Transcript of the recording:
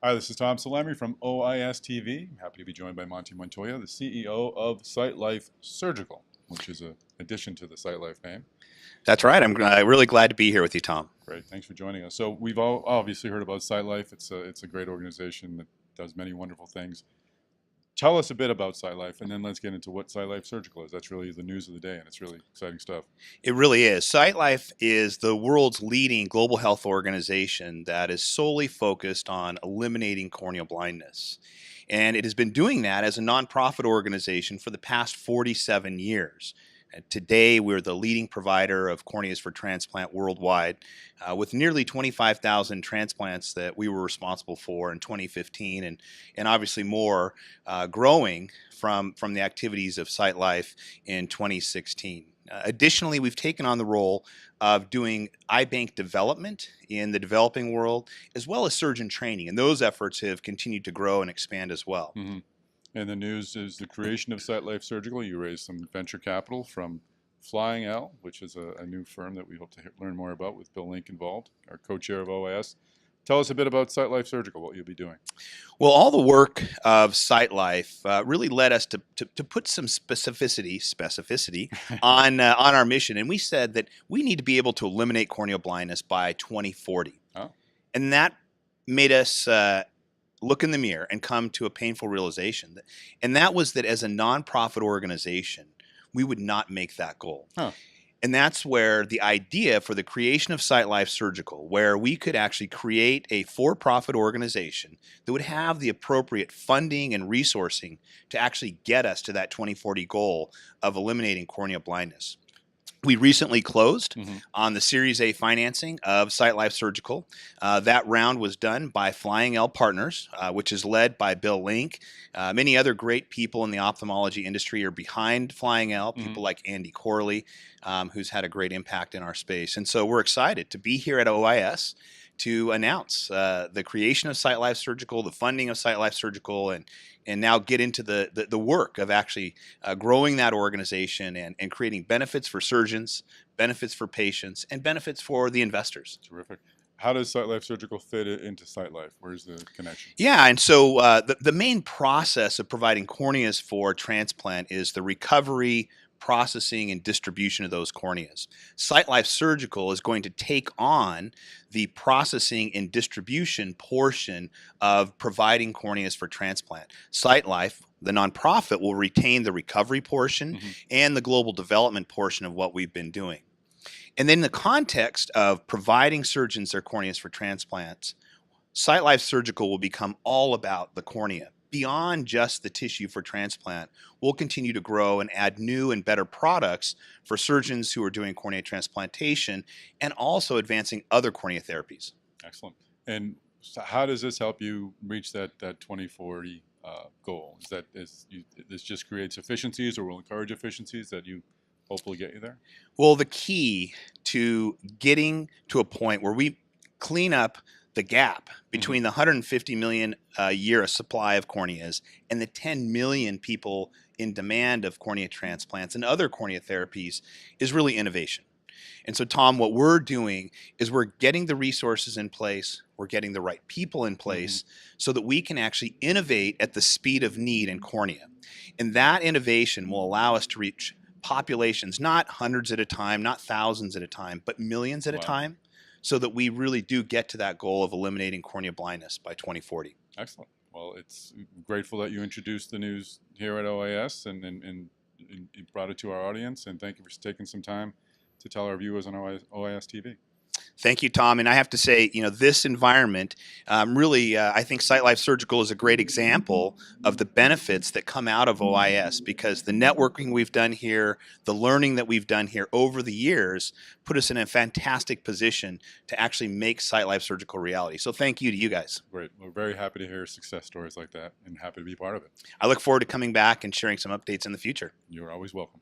Hi, this is Tom Salemi from OIS TV. I'm happy to be joined by Monty Montoya, the CEO of SightLife Surgical, which is an addition to the SightLife name. That's right. I'm really glad to be here with you, Tom. Great, thanks for joining us. So we've all obviously heard about SightLife. It's a great organization that does many wonderful things. Tell us a bit about SightLife, and then let's get into what SightLife Surgical is. That's really the news of the day, and it's really exciting stuff. It really is. SightLife is the world's leading global health organization that is solely focused on eliminating corneal blindness. And it has been doing that as a nonprofit organization for the past 47 years. And today, we're the leading provider of corneas for transplant worldwide, with nearly 25,000 transplants that we were responsible for in 2015, and obviously more growing from the activities of SightLife in 2016. Additionally, we've taken on the role of doing eye bank development in the developing world, as well as surgeon training, and those efforts have continued to grow and expand as well. Mm-hmm. And the news is the creation of SightLife Surgical. You raised some venture capital from Flying L, which is a new firm that we hope to learn more about with Bill Link involved, our co-chair of OIS. Tell us a bit about SightLife Surgical, what you'll be doing. Well, all the work of SightLife really led us to put some specificity on our mission, and we said that we need to be able to eliminate corneal blindness by 2040. Oh. And that made us look in the mirror and come to a painful realization. And that was that as a nonprofit organization, we would not make that goal. Huh. And that's where the idea for the creation of SightLife Surgical, where we could actually create a for-profit organization that would have the appropriate funding and resourcing to actually get us to that 2040 goal of eliminating corneal blindness. We recently closed on the Series A financing of SightLife Surgical. That round was done by Flying L Partners, which is led by Bill Link. Many other great people in the ophthalmology industry are behind Flying L, people like Andy Corley, who's had a great impact in our space. And so we're excited to be here at OIS to announce the creation of SightLife Surgical, the funding of SightLife Surgical, and now get into the work of actually growing that organization and creating benefits for surgeons, benefits for patients, and benefits for the investors. Terrific. How does SightLife Surgical fit into SightLife? Where's the connection? Yeah, and so the main process of providing corneas for transplant is the recovery, processing, and distribution of those corneas. SightLife Surgical is going to take on the processing and distribution portion of providing corneas for transplant. SightLife, the nonprofit, will retain the recovery portion and the global development portion of what we've been doing. And then in the context of providing surgeons their corneas for transplants, SightLife Surgical will become all about the cornea. Beyond just the tissue for transplant, we'll continue to grow and add new and better products for surgeons who are doing cornea transplantation and also advancing other cornea therapies. Excellent. And so how does this help you reach that 2040 goal? This just creates efficiencies, or will encourage efficiencies that you hopefully get you there? Well, the key to getting to a point where we clean up the gap between the 150 million a year supply of corneas and the 10 million people in demand of cornea transplants and other cornea therapies is really innovation. And so, Tom, what we're doing is we're getting the resources in place, we're getting the right people in place so that we can actually innovate at the speed of need in cornea. And that innovation will allow us to reach populations, not hundreds at a time, not thousands at a time, but millions at a time, so that we really do get to that goal of eliminating cornea blindness by 2040. Excellent. Well, it's grateful that you introduced the news here at OIS and brought it to our audience, and thank you for taking some time to tell our viewers on OIS TV. Thank you, Tom. And I have to say, this environment really, I think SightLife Surgical is a great example of the benefits that come out of OIS, because the networking we've done here, the learning that we've done here over the years put us in a fantastic position to actually make SightLife Surgical reality. So thank you to you guys. Great. We're very happy to hear success stories like that and happy to be part of it. I look forward to coming back and sharing some updates in the future. You're always welcome.